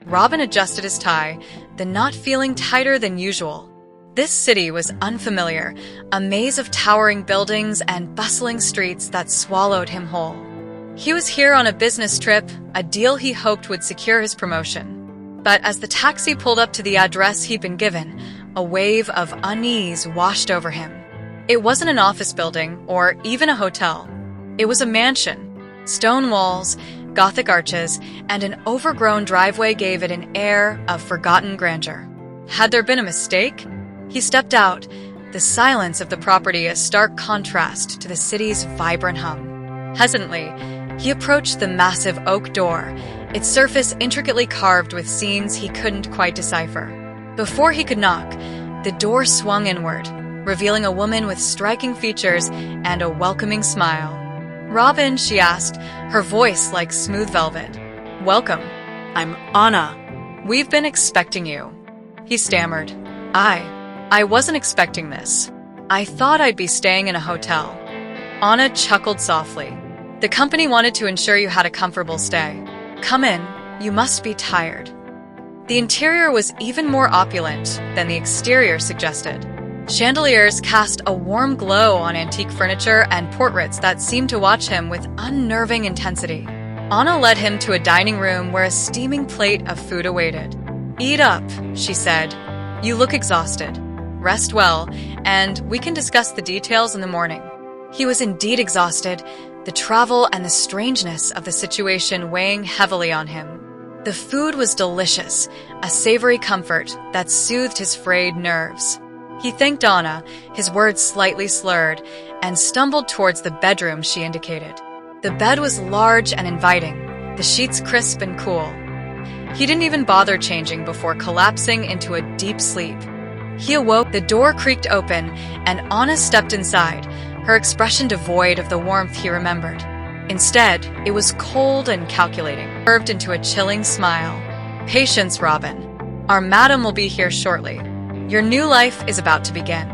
Robin adjusted his tie, the knot feeling tighter than usual. This city was unfamiliar, a maze of towering buildings and bustling streets that swallowed him whole. He was here on a business trip, a deal he hoped would secure his promotion. But as the taxi pulled up to the address he'd been given, a wave of unease washed over him. It wasn't an office building or even a hotel. It was a mansion. Stone walls, Gothic arches, and an overgrown driveway gave it an air of forgotten grandeur. Had there been a mistake? He stepped out, the silence of the property a stark contrast to the city's vibrant hum. Hesitantly, he approached the massive oak door, its surface intricately carved with scenes he couldn't quite decipher. Before he could knock, the door swung inward, revealing a woman with striking features and a welcoming smile. "Robin," she asked, her voice like smooth velvet. "Welcome. I'm Anna. We've been expecting you." He stammered. I wasn't expecting this. I thought I'd be staying in a hotel." Anna chuckled softly. "The company wanted to ensure you had a comfortable stay. Come in, you must be tired." The interior was even more opulent than the exterior suggested. Chandeliers cast a warm glow on antique furniture and portraits that seemed to watch him with unnerving intensity. Anna led him to a dining room where a steaming plate of food awaited. "Eat up," she said. "You look exhausted. Rest well, and we can discuss the details in the morning." He was indeed exhausted, the travel and the strangeness of the situation weighing heavily on him. The food was delicious, a savory comfort that soothed his frayed nerves. He thanked Anna, his words slightly slurred, and stumbled towards the bedroom she indicated. The bed was large and inviting, the sheets crisp and cool. He didn't even bother changing before collapsing into a deep sleep. He awoke, the door creaked open, and Anna stepped inside, her expression devoid of the warmth he remembered. Instead, it was cold and calculating, curved into a chilling smile. "Patience, Robin. Our madam will be here shortly. Your new life is about to begin."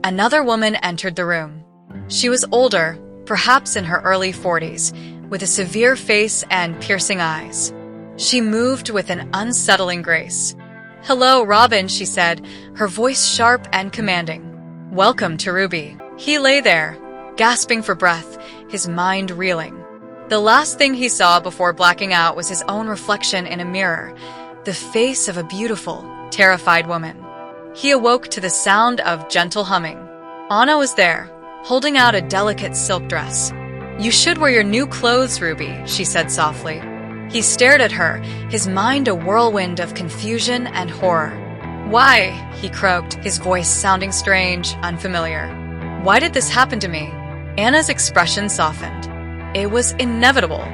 Another woman entered the room. She was older, perhaps in her early 40s, with a severe face and piercing eyes. She moved with an unsettling grace. "Hello, Robin," she said, her voice sharp and commanding. "Welcome to Ruby." He lay there, gasping for breath, his mind reeling. The last thing he saw before blacking out was his own reflection in a mirror, the face of a beautiful, terrified woman. He awoke to the sound of gentle humming. Anna was there, holding out a delicate silk dress. "You should wear your new clothes, Ruby," she said softly. He stared at her, his mind a whirlwind of confusion and horror. "Why?" he croaked, his voice sounding strange, unfamiliar. "Why did this happen to me?" Anna's expression softened. "It was inevitable.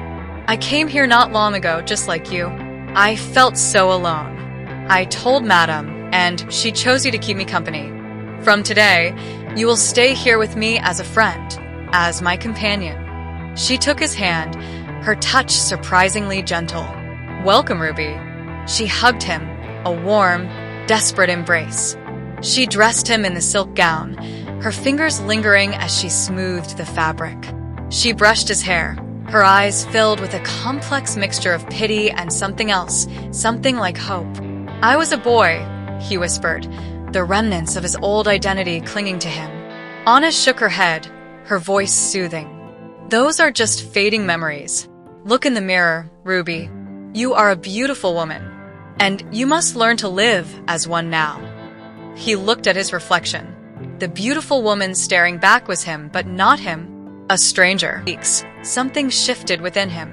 I came here not long ago, just like you. I felt so alone. I told Madame, and she chose you to keep me company. From today, you will stay here with me as a friend, as my companion." She took his hand, her touch surprisingly gentle. "Welcome, Ruby." She hugged him, a warm, desperate embrace. She dressed him in the silk gown, her fingers lingering as she smoothed the fabric. She brushed his hair, her eyes filled with a complex mixture of pity and something else, something like hope. "I was a boy," he whispered, the remnants of his old identity clinging to him. Anna shook her head, her voice soothing. "Those are just fading memories. Look in the mirror, Ruby. You are a beautiful woman, and you must learn to live as one now." He looked at his reflection. The beautiful woman staring back was him, but not him. A stranger. Something shifted within him.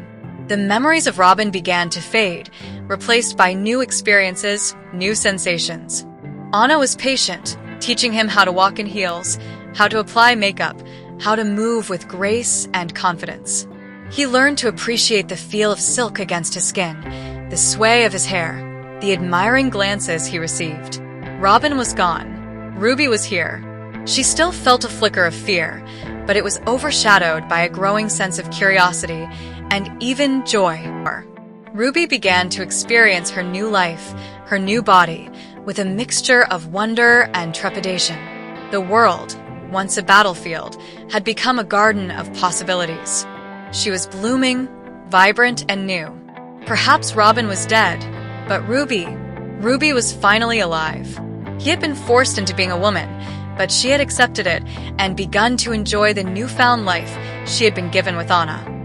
The memories of Robin began to fade, replaced by new experiences, new sensations. Anna was patient, teaching him how to walk in heels, how to apply makeup, how to move with grace and confidence. He learned to appreciate the feel of silk against his skin, the sway of his hair, the admiring glances he received. Robin was gone. Ruby was here. She still felt a flicker of fear, but it was overshadowed by a growing sense of curiosity and even joy. Ruby began to experience her new life, her new body, with a mixture of wonder and trepidation. The world, once a battlefield, had become a garden of possibilities. She was blooming, vibrant, and new. Perhaps Robin was dead, But Ruby was finally alive. He had been forced into being a woman, but she had accepted it and begun to enjoy the newfound life she had been given with Anna.